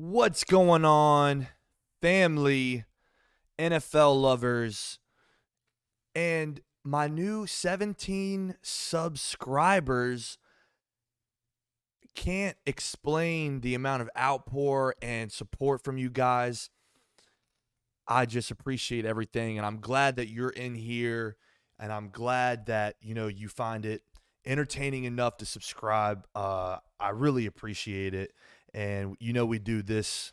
What's going on, family, NFL lovers, and my new 17 subscribers? Can't explain the amount of outpour and support from you guys. I just appreciate everything, and I'm glad that you're in here, and I'm glad that you find it entertaining enough to subscribe. I really appreciate it, and we do this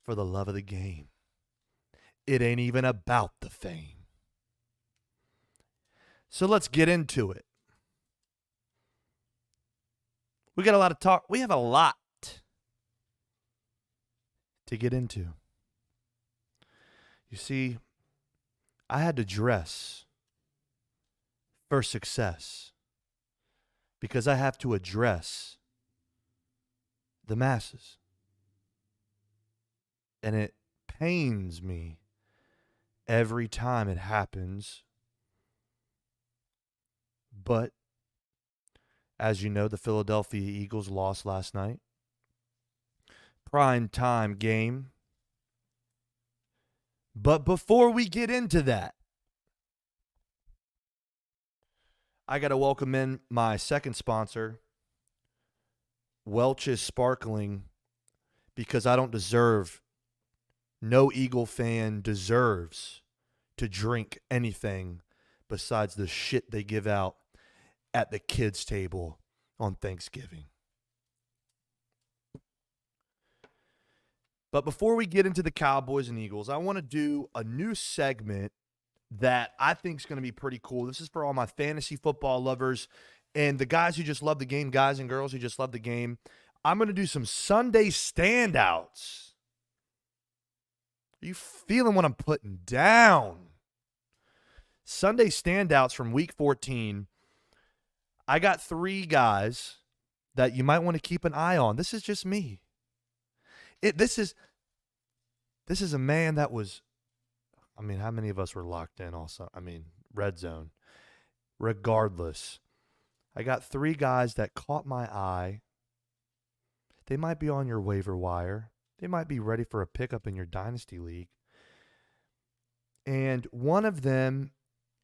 for the love of the game. It ain't even about the fame. So let's get into it. We got a lot of talk. We have a lot to get into. You see, I had to dress for success because I have to address the masses. And it pains me every time it happens. But as you know, the Philadelphia Eagles lost last night. Prime time game. But before we get into that, I got to welcome in my second sponsor, Welch's Sparkling, because I don't deserve, no Eagle fan deserves to drink anything besides the shit they give out at the kids' table on Thanksgiving. But before we get into the Cowboys and Eagles, I want to do a new segment that I think is going to be pretty cool. This is for all my fantasy football lovers and the guys who just love the game, guys and girls who just love the game. I'm going to do some Sunday standouts. Are you feeling what I'm putting down? Sunday standouts from week 14. I got 3 guys that you might want to keep an eye on. This is just me. This is a man that was, how many of us were locked in also? Red zone. Regardless, I got 3 guys that caught my eye. They might be on your waiver wire. They might be ready for a pickup in your dynasty league. And one of them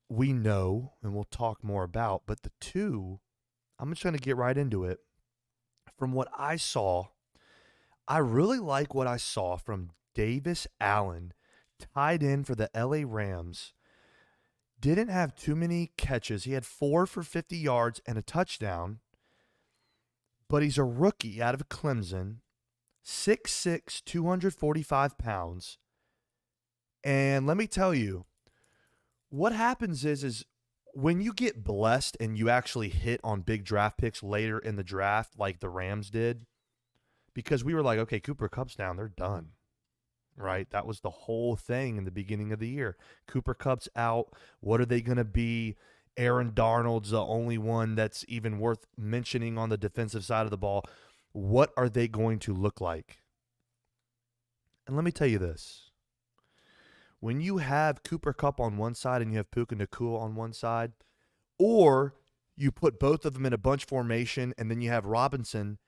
we know and we'll talk more about, but the 2, I'm just going to get right into it. From what I saw, I really like what I saw from Davis Allen, tied in for the LA Rams. Didn't have too many catches. He had 4 for 50 yards and a touchdown, but he's a rookie out of Clemson, 6'6", 245 pounds. And let me tell you, what happens is when you get blessed and you actually hit on big draft picks later in the draft like the Rams did, because we were like, okay, Cooper Kupp's down, they're done, right? That was the whole thing in the beginning of the year. Cooper Kupp's out. What are they going to be? Aaron Darnold's the only one that's even worth mentioning on the defensive side of the ball. What are they going to look like? And let me tell you this. When you have Cooper Kupp on one side and you have Puka Nacua on one side, or you put both of them in a bunch formation and then you have Robinson,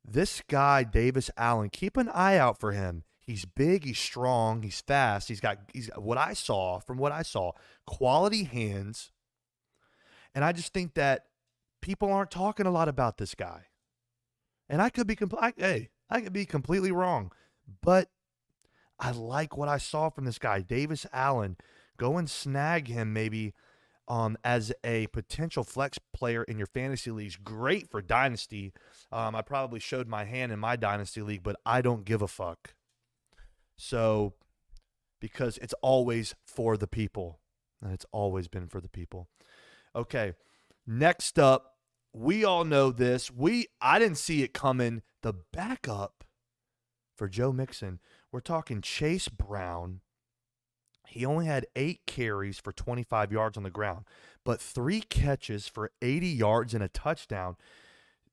this guy, Davis Allen, keep an eye out for him. He's big, he's strong, he's fast. He's got what I saw, quality hands. And I just think that people aren't talking a lot about this guy. And I could be completely wrong. But I like what I saw from this guy, Davis Allen. Go and snag him maybe as a potential flex player in your fantasy leagues. Great for dynasty. I probably showed my hand in my dynasty league, but I don't give a fuck. So, because it's always for the people. And it's always been for the people. Okay, next up, we all know this. I didn't see it coming. The backup for Joe Mixon. We're talking Chase Brown. He only had 8 carries for 25 yards on the ground, but 3 catches for 80 yards and a touchdown.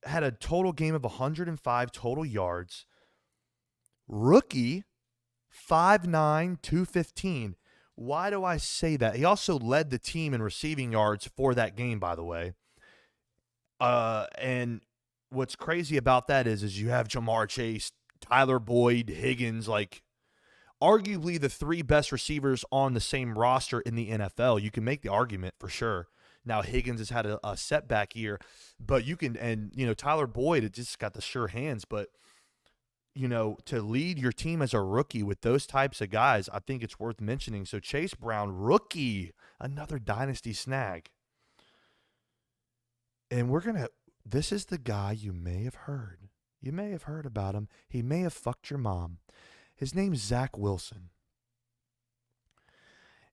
Had a total game of 105 total yards. Rookie, 5'9", 215. Why do I say that? He also led the team in receiving yards for that game, by the way. And what's crazy about that is you have Jamar Chase Tyler Boyd, Higgins, like arguably the three best receivers on the same roster in the NFL. You can make the argument for sure. Now Higgins has had a setback year, but you can, and Tyler Boyd, it just got the sure hands. But to lead your team as a rookie with those types of guys, I think it's worth mentioning. So Chase Brown, rookie, another dynasty snag. And this is the guy you may have heard. You may have heard about him. He may have fucked your mom. His name's Zach Wilson.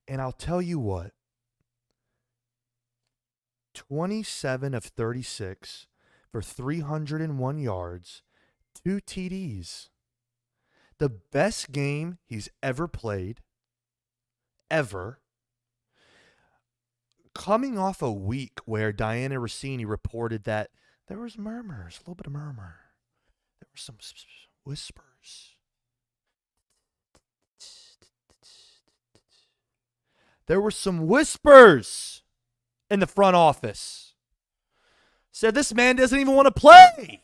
And I'll tell you what, 27 of 36 for 301 yards, 2 TDs. The best game he's ever played, ever. Coming off a week where Diana Rossini reported that there was murmurs, a little bit of murmur. There were some whispers. There were some whispers in the front office. Said this man doesn't even want to play.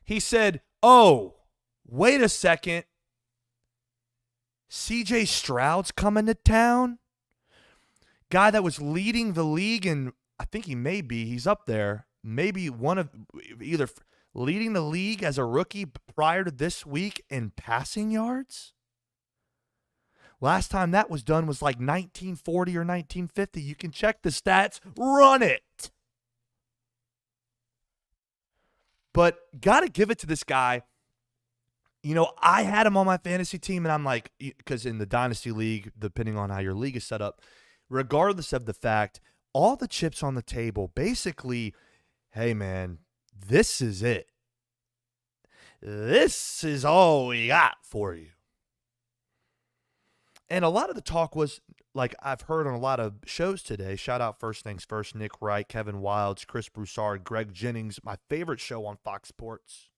He said, oh, wait a second. CJ Stroud's coming to town? Guy that was leading the league, and I think he's up there. Maybe one of either leading the league as a rookie prior to this week in passing yards. Last time that was done was like 1940 or 1950. You can check the stats. Run it. But got to give it to this guy. I had him on my fantasy team, and I'm like, because in the Dynasty League, depending on how your league is set up, regardless of the fact, all the chips on the table, basically, hey, man, this is it. This is all we got for you. And a lot of the talk was, like I've heard on a lot of shows today, shout out First Things First, Nick Wright, Kevin Wilds, Chris Broussard, Greg Jennings, my favorite show on Fox Sports.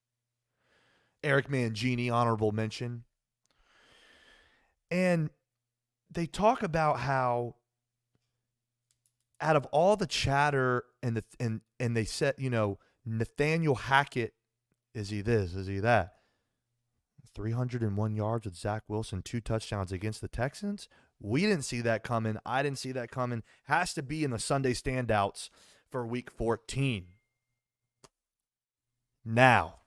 Eric Mangini, honorable mention. And they talk about how out of all the chatter and they said, Nathaniel Hackett, is he this, is he that? 301 yards with Zach Wilson, 2 touchdowns against the Texans. We didn't see that coming. I didn't see that coming. Has to be in the Sunday standouts for Week 14. Now,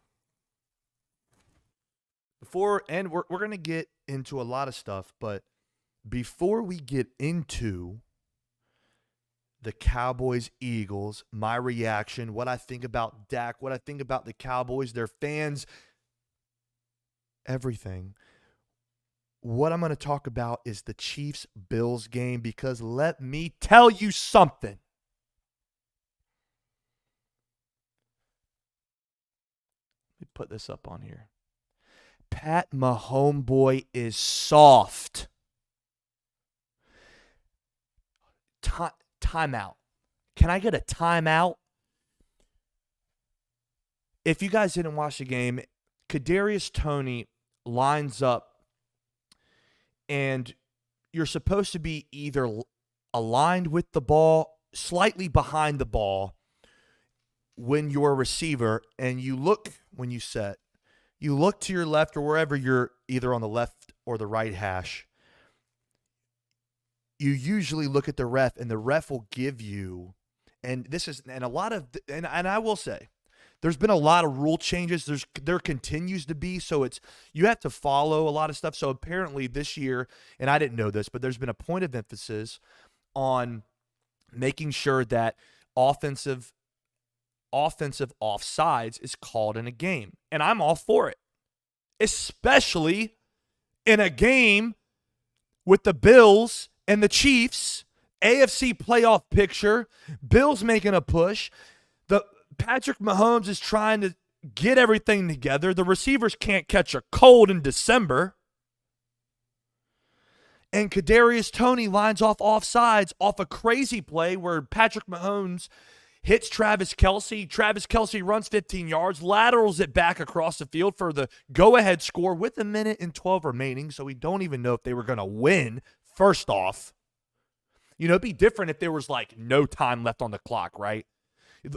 we're going to get into a lot of stuff, but before we get into the Cowboys, Eagles, my reaction, what I think about Dak, what I think about the Cowboys, their fans, everything. What I'm going to talk about is the Chiefs-Bills game, because let me tell you something. Let me put this up on here. Pat Mahomes is soft. Timeout. Can I get a timeout? If you guys didn't watch the game, Kadarius Toney lines up, and you're supposed to be either aligned with the ball, slightly behind the ball when you're a receiver, and you look when you set. You look to your left or wherever you're, either on the left or the right hash. You usually look at the ref, and the ref will give you, and I will say, there's been a lot of rule changes. There continues to be, so you have to follow a lot of stuff. So apparently this year, and I didn't know this, but there's been a point of emphasis on making sure that offensive offsides is called in a game. And I'm all for it, especially in a game with the Bills and the Chiefs, AFC playoff picture, Bills making a push. Patrick Mahomes is trying to get everything together. The receivers can't catch a cold in December. And Kadarius Toney lines off offsides off a crazy play where Patrick Mahomes hits Travis Kelce. Travis Kelce runs 15 yards, laterals it back across the field for the go-ahead score with 1:12 remaining, so we don't even know if they were going to win, first off. It'd be different if there was, like, no time left on the clock, right?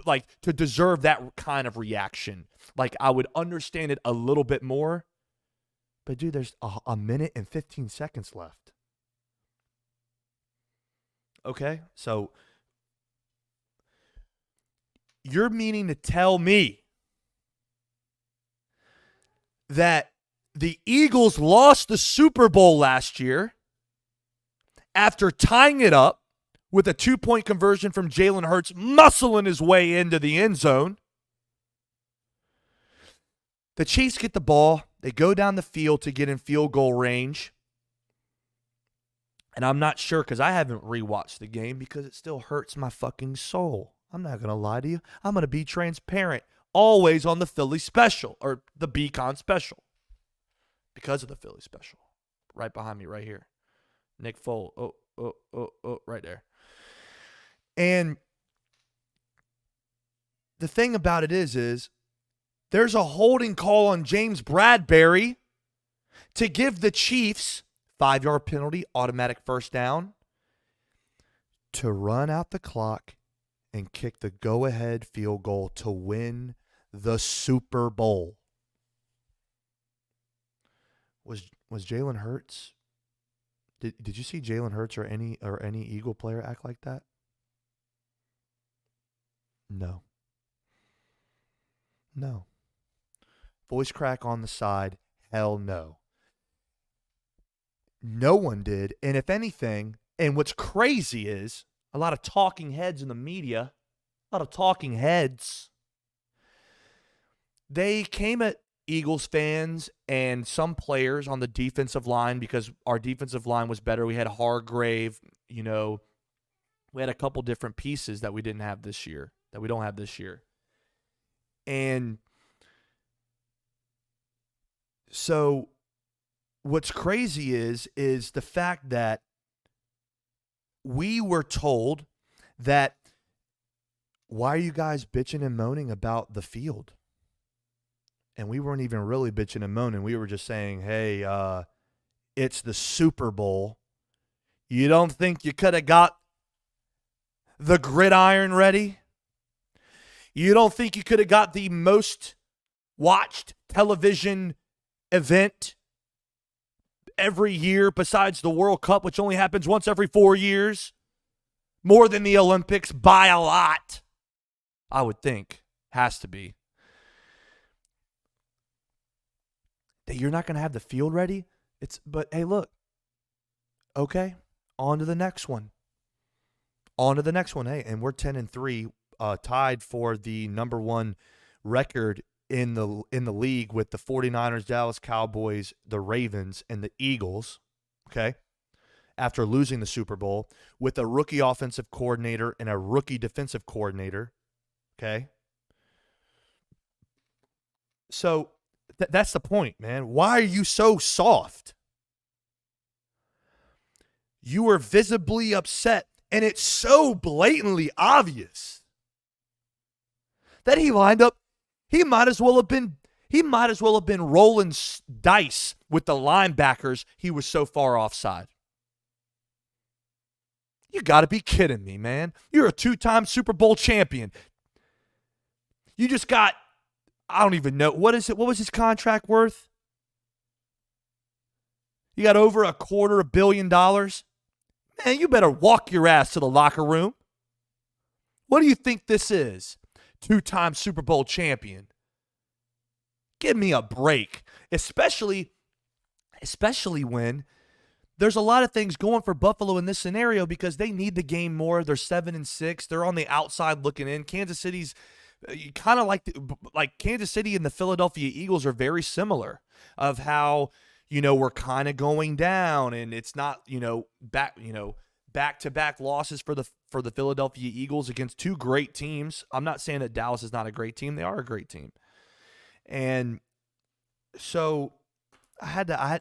like to deserve that kind of reaction. Like I would understand it a little bit more. But dude, there's a minute and 15 seconds left. Okay? So you're meaning to tell me that the Eagles lost the Super Bowl last year after tying it up with a 2-point conversion from Jalen Hurts muscling his way into the end zone. The Chiefs get the ball. They go down the field to get in field goal range. And I'm not sure because I haven't rewatched the game because it still hurts my fucking soul. I'm not going to lie to you. I'm going to be transparent. Always on the Philly special or the B-Cohn special because of the Philly special. Right behind me, right here. Nick Foles. Right there. And the thing about it is there's a holding call on James Bradbury to give the Chiefs 5-yard penalty, automatic first down, to run out the clock and kick the go-ahead field goal to win the Super Bowl. Was Jalen Hurts? Did you see Jalen Hurts or any Eagle player act like that? No. Voice crack on the side, hell no. No one did. And if anything, and what's crazy is a lot of talking heads in the media, they came at Eagles fans and some players on the defensive line because our defensive line was better. We had Hargrave, we had a couple different pieces that we didn't have this year, that we don't have this year. And so what's crazy is the fact that we were told that, why are you guys bitching and moaning about the field? And we weren't even really bitching and moaning. We were just saying, hey, it's the Super Bowl. You don't think you could have got the gridiron ready? You don't think you could have got the most watched television event every year besides the World Cup, which only happens once every 4 years? More than the Olympics by a lot, I would think. Has to be. That you're not going to have the field ready? But hey, look. Okay, on to the next one. Hey, and we're 10-3, tied for the number one record in the league with the 49ers, Dallas Cowboys, the Ravens, and the Eagles. Okay, after losing the Super Bowl with a rookie offensive coordinator and a rookie defensive coordinator. Okay, so that's the point, man. Why are you so soft? You were visibly upset, and it's so blatantly obvious that he lined up. He might as well have been rolling dice with the linebackers. He was so far offside. You got to be kidding me, man. You're a 2-time Super Bowl champion. You just got, I don't even know. What is it? What was his contract worth? You got over $250 million. Man, you better walk your ass to the locker room. What do you think this is? 2-time Super Bowl champion. Give me a break. Especially when there's a lot of things going for Buffalo in this scenario because they need the game more. They're 7-6. They're on the outside looking in. Kansas City's kind of like Kansas City and the Philadelphia Eagles are very similar of how, we're kind of going down and it's not, back-to-back losses for the Philadelphia Eagles against two great teams. I'm not saying that Dallas is not a great team. They are a great team. And so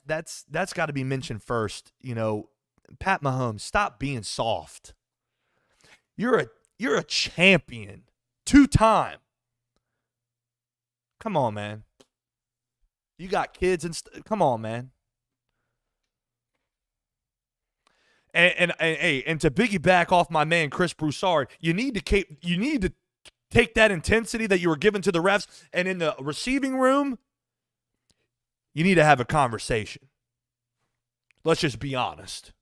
that's got to be mentioned first. Pat Mahomes, stop being soft. You're a champion, 2-time. Come on, man. You got kids and come on, man. And to piggyback off my man Chris Broussard, you need to take that intensity that you were given to the refs, and in the receiving room, you need to have a conversation. Let's just be honest.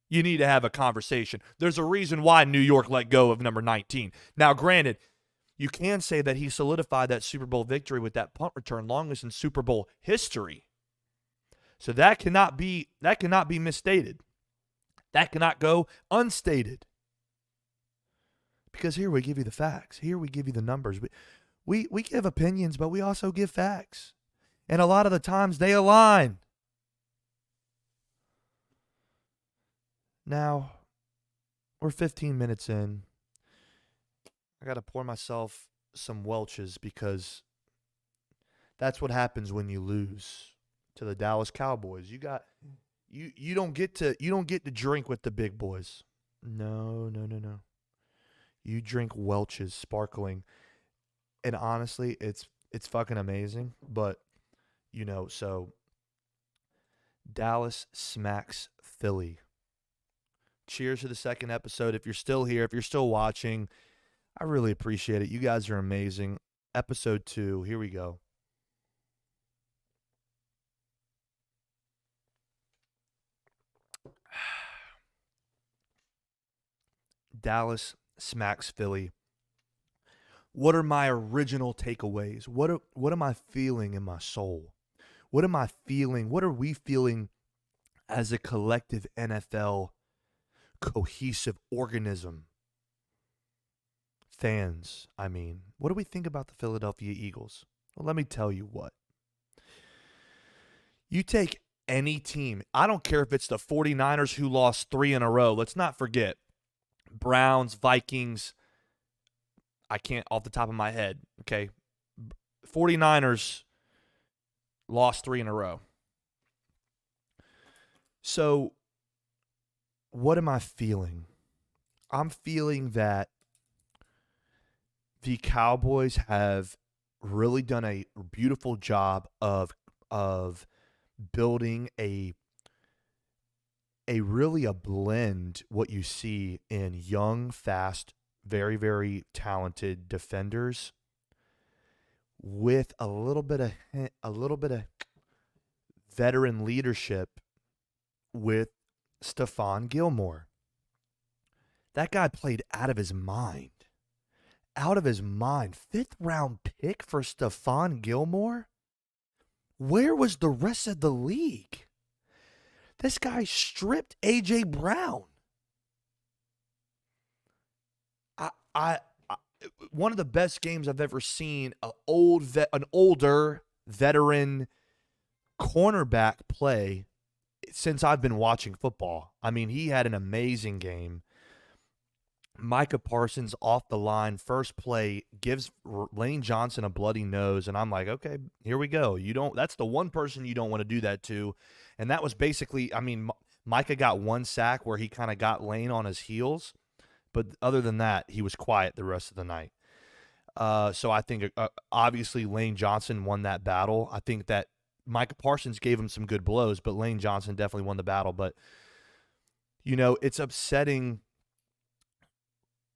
You need to have a conversation. There's a reason why New York let go of number 19. Now, granted, you can say that he solidified that Super Bowl victory with that punt return, longest in Super Bowl history. So that cannot be misstated. That cannot go unstated. Because here we give you the facts. Here we give you the numbers. We give opinions, but we also give facts. And a lot of the times they align. Now, we're 15 minutes in. I got to pour myself some Welch's because that's what happens when you lose to the Dallas Cowboys. You don't get to drink with the big boys. No. You drink Welch's sparkling. And honestly, it's fucking amazing, but so Dallas smacks Philly. Cheers to the second episode. If you're still here, if you're still watching, I really appreciate it. You guys are amazing. Episode 2, here we go. Dallas smacks Philly. What are my original takeaways? What am I feeling in my soul? What am I feeling? What are we feeling as a collective NFL cohesive organism? Fans, I mean. What do we think about the Philadelphia Eagles? Well, let me tell you what. You take any team, I don't care if it's the 49ers who lost 3 in a row. Let's not forget. Browns, Vikings, I can't off the top of my head, okay? 49ers lost 3 in a row. So, what am I feeling? I'm feeling that the Cowboys have really done a beautiful job of building a blend, what you see in young, fast, very, very talented defenders with a little bit of veteran leadership with Stephon Gilmore. That guy played out of his mind. Out of his mind. 5th round pick for Stephon Gilmore? Where was the rest of the league? This guy stripped A.J. Brown. I one of the best games I've ever seen, an older veteran cornerback play since I've been watching football. I mean, he had an amazing game. Micah Parsons off the line, first play, gives Lane Johnson a bloody nose, and I'm like, okay, here we go. That's the one person you don't want to do that to. And that was basically, I mean, Micah got 1 sack where he kind of got Lane on his heels. But other than that, he was quiet the rest of the night. So I think, obviously, Lane Johnson won that battle. I think that Micah Parsons gave him some good blows, but Lane Johnson definitely won the battle. But, it's upsetting,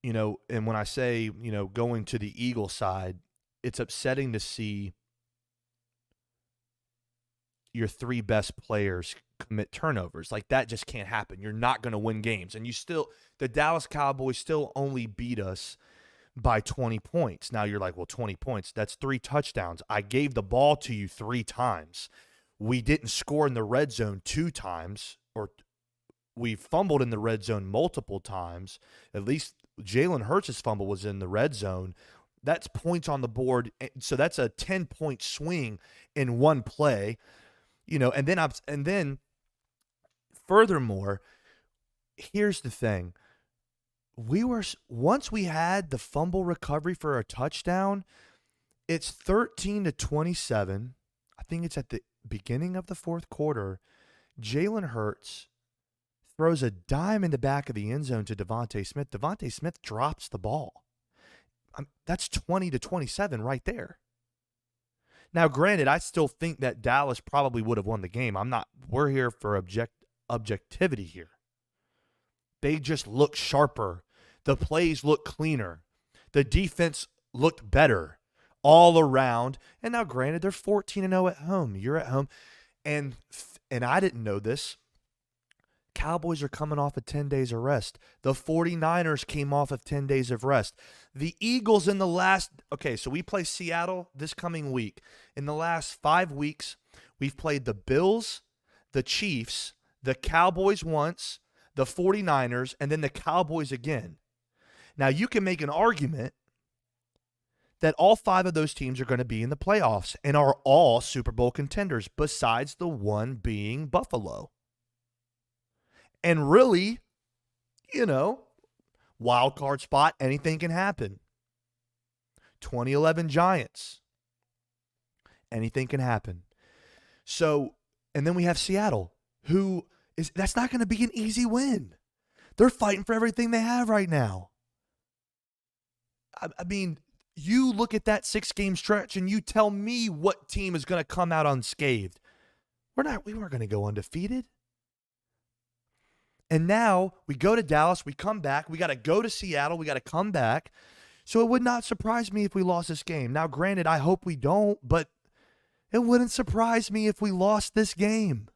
and when I say, going to the Eagle side, it's upsetting to see your 3 best players commit turnovers. Like, that just can't happen. You're not going to win games. And the Dallas Cowboys still only beat us by 20 points. Now you're like, well, 20 points, that's 3 touchdowns. I gave the ball to you 3 times. We didn't score in the red zone 2 times, or we fumbled in the red zone multiple times. At least Jalen Hurts' fumble was in the red zone. That's points on the board. So that's a 10-point swing in one play. And then furthermore, here's the thing. Once we had the fumble recovery for a touchdown, it's 13-27. I think it's at the beginning of the 4th quarter. Jalen Hurts throws a dime in the back of the end zone to Devontae Smith. Devontae Smith drops the ball. That's 20-27 right there. Now, granted, I still think that Dallas probably would have won the game. We're here for objectivity here. They just look sharper. The plays look cleaner. The defense looked better all around. And now, granted, they're 14-0 at home. You're at home. And I didn't know this. Cowboys are coming off of 10 days of rest. The 49ers came off of 10 days of rest. The Eagles in the last, okay, so we play Seattle this coming week. In the last 5 weeks, we've played the Bills, the Chiefs, the Cowboys once, the 49ers, and then the Cowboys again. Now, you can make an argument that all 5 of those teams are going to be in the playoffs and are all Super Bowl contenders, besides the one being Buffalo. And really, wild card spot, anything can happen. 2011 Giants, anything can happen. So, and then we have Seattle, that's not going to be an easy win. They're fighting for everything they have right now. I mean, you look at that 6-game stretch and you tell me what team is going to come out unscathed. We weren't going to go undefeated. And now we go to Dallas, we come back, we got to go to Seattle, we got to come back. So it would not surprise me if we lost this game. Now, granted, I hope we don't, but it wouldn't surprise me if we lost this game.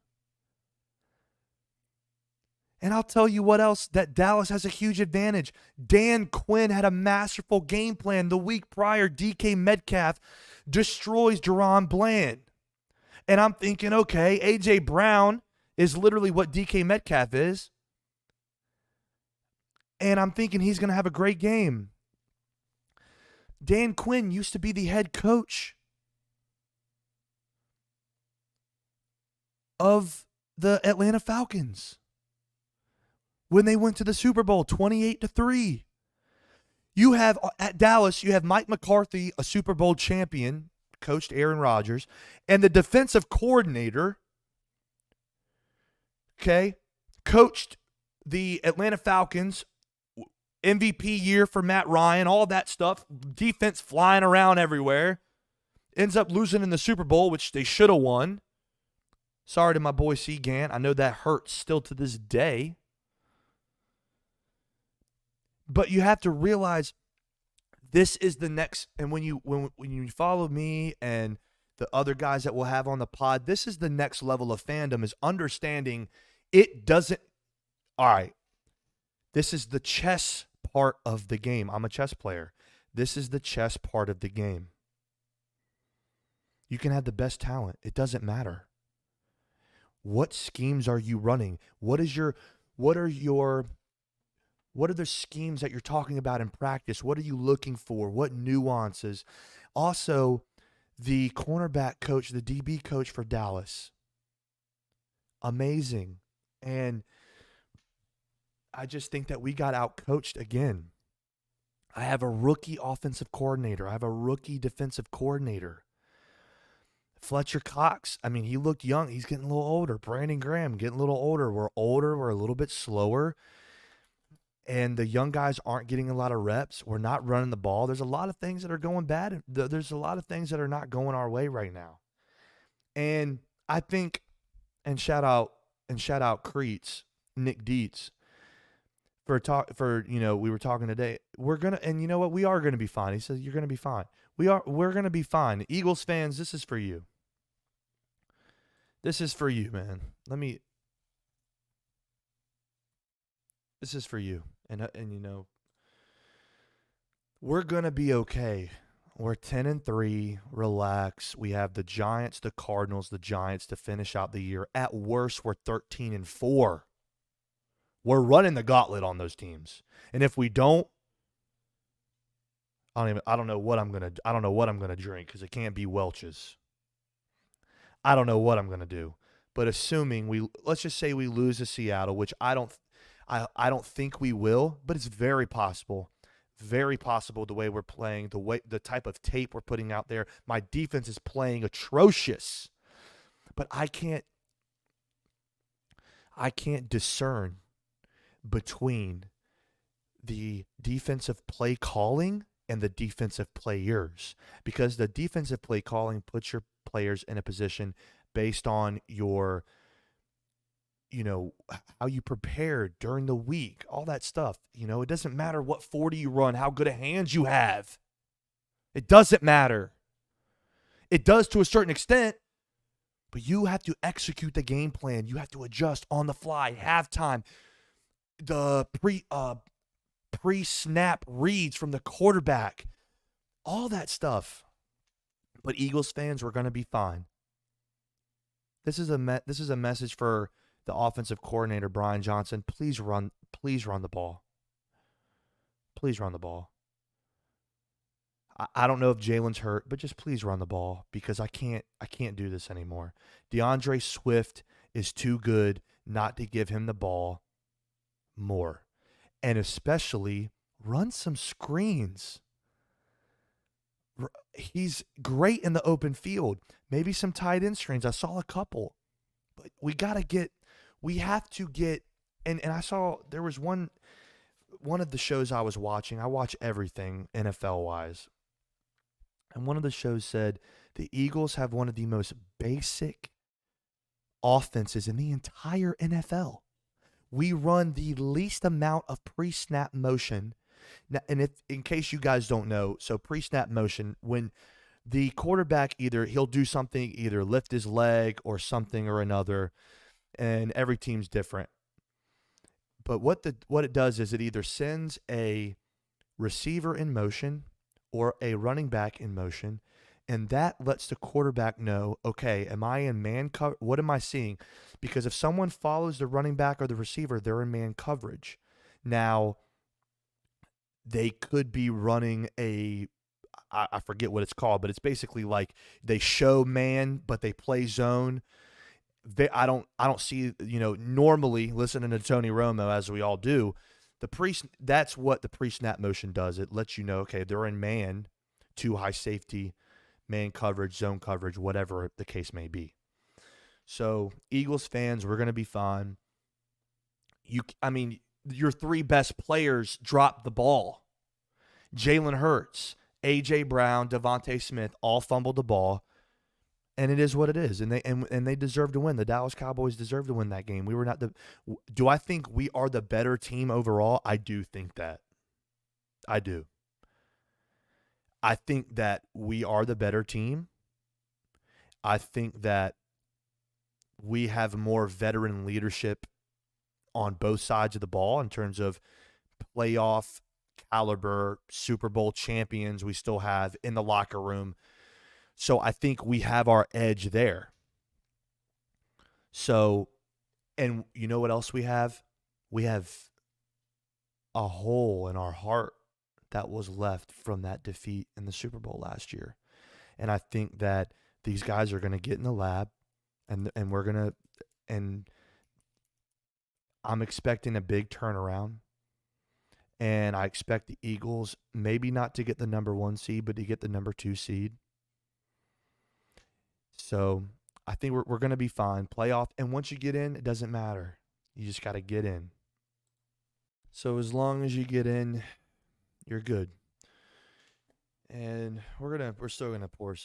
And I'll tell you what else, that Dallas has a huge advantage. Dan Quinn had a masterful game plan the week prior. DK Metcalf destroys Deron Bland. And I'm thinking, okay, A.J. Brown is literally what DK Metcalf is. And I'm thinking he's going to have a great game. Dan Quinn used to be the head coach of the Atlanta Falcons when they went to the Super Bowl 28-3. You have at Dallas, you have Mike McCarthy, a Super Bowl champion, coached Aaron Rodgers, and the defensive coordinator, coached the Atlanta Falcons, MVP year for Matt Ryan, all that stuff, defense flying around everywhere, ends up losing in the Super Bowl, which they should have won. Sorry to my boy C. Gant. I know that hurts still to this day. But you have to realize this is the next, and when you follow me and the other guys that we'll have on the pod, this is the next level of fandom, is understanding it doesn't, all right, this is the chess part of the game. I'm a chess player. This is the chess part of the game. You can have the best talent. It doesn't matter. What schemes are you running? What are the schemes that you're talking about in practice? What are you looking for? What nuances? Also, the cornerback coach, the DB coach for Dallas, amazing. And I just think that we got out-coached again. I have a rookie offensive coordinator. I have a rookie defensive coordinator. Fletcher Cox, I mean, he looked young. He's getting a little older. Brandon Graham getting a little older. We're older. We're a little bit slower. And the young guys aren't getting a lot of reps. We're not running the ball. There's a lot of things that are going bad. There's a lot of things that are not going our way right now. And I think, and shout out Creets, Nick Dietz, we were talking today. We're gonna, and you know what? We are gonna be fine. He says you're gonna be fine. We're gonna be fine. Eagles fans, this is for you. This is for you, man. This is for you. And we're going to be okay. We're 10-3. Relax. We have the Giants, the Cardinals, the Giants to finish out the year. At worst, we're 13-4. We're running the gauntlet on those teams. And if we don't, I don't know what I'm going to drink, because it can't be Welch's. I don't know what I'm going to do. But assuming let's just say we lose to Seattle, which I don't think we will, but it's very possible. Very possible the way we're playing, the type of tape we're putting out there. My defense is playing atrocious. But I can't discern between the defensive play calling and the defensive players, because the defensive play calling puts your players in a position based on your how you prepared during the week, all that stuff. It doesn't matter what 40 you run, how good a hands you have. It doesn't matter. It does to a certain extent, but you have to execute the game plan. You have to adjust on the fly, halftime, the pre-snap reads from the quarterback, all that stuff. But Eagles fans, we're going to be fine. This is a message for the offensive coordinator Brian Johnson. Please run the ball. Please run the ball. I don't know if Jalen's hurt, but just please run the ball because I can't do this anymore. DeAndre Swift is too good not to give him the ball more. And especially run some screens. He's great in the open field. Maybe some tight end screens. I saw a couple. But we have to get, and I saw there was one of the shows I was watching. I watch everything NFL-wise. And one of the shows said the Eagles have one of the most basic offenses in the entire NFL. We run the least amount of pre-snap motion. Now, and in case you guys don't know, so pre-snap motion, when the quarterback he'll do something, either lift his leg or something or another, and every team's different. But what it does is it either sends a receiver in motion or a running back in motion, and that lets the quarterback know, okay, am I in man cover? What am I seeing? Because if someone follows the running back or the receiver, they're in man coverage. Now, they could be running I forget what it's called, but it's basically like they show man, but they play zone. I don't see, normally listening to Tony Romo, as we all do, that's what the pre-snap motion does. It lets you know, okay, they're in man, too high safety, man coverage, zone coverage, whatever the case may be. So Eagles fans, we're going to be fine. Your three best players dropped the ball. Jalen Hurts, A.J. Brown, Devontae Smith all fumbled the ball. And it is what it is, and they deserve to win. The Dallas Cowboys deserve to win that game. We were not Do I think we are the better team overall? I do think that. I do. I think that we are the better team. I think that we have more veteran leadership on both sides of the ball in terms of playoff caliber, Super Bowl champions we still have in the locker room. So I think we have our edge there. So, and you know what else we have? We have a hole in our heart that was left from that defeat in the Super Bowl last year. And I think that these guys are going to get in the lab and I'm expecting a big turnaround. And I expect the Eagles maybe not to get the number 1 seed, but to get the number 2 seed. So I think we're going to be fine. Playoff, and once you get in, it doesn't matter. You just got to get in. So as long as you get in, you're good. And we're still gonna pour.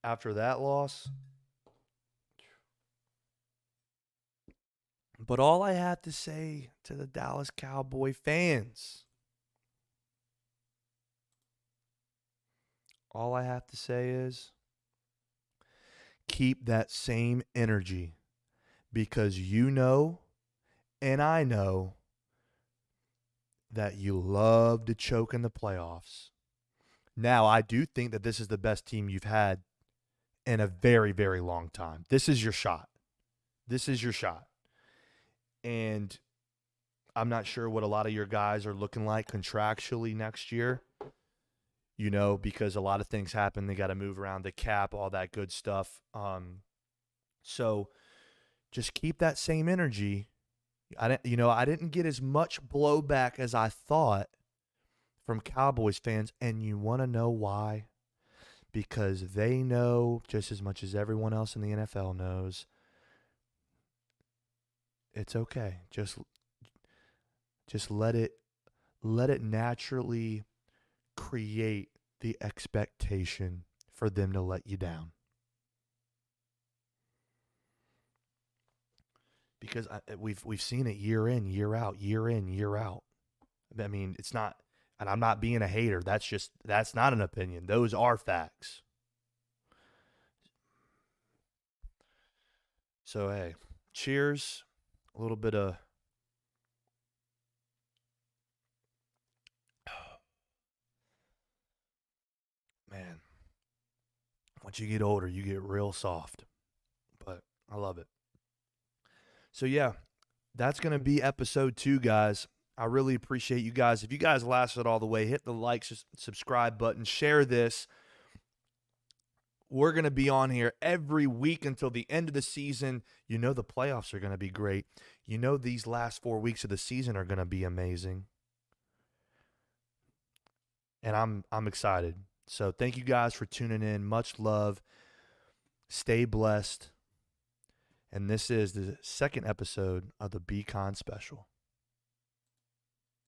After that loss. But all I have to say to the Dallas Cowboy fans, all I have to say is keep that same energy, because and I know that you love to choke in the playoffs. Now, I do think that this is the best team you've had in a very, very long time. This is your shot. This is your shot. And I'm not sure what a lot of your guys are looking like contractually next year, because a lot of things happen. They got to move around the cap, all that good stuff. So just keep that same energy. I didn't get as much blowback as I thought from Cowboys fans, and you want to know why? Because they know just as much as everyone else in the NFL knows. It's okay. Just let it naturally create the expectation for them to let you down. because we've seen it year in, year out, year in, year out. I mean, it's not, and I'm not being a hater. That's not an opinion. Those are facts. So hey, cheers. A little bit of man. Once you get older, you get real soft, but I love it. So yeah, that's gonna be episode 2, guys. I really appreciate you guys. If you guys lasted all the way, hit the like, subscribe button, share this. We're going to be on here every week until the end of the season. You know the playoffs are going to be great. You know these last 4 weeks of the season are going to be amazing. And I'm excited. So thank you guys for tuning in. Much love. Stay blessed. And this is the second episode of the B-Cohn special.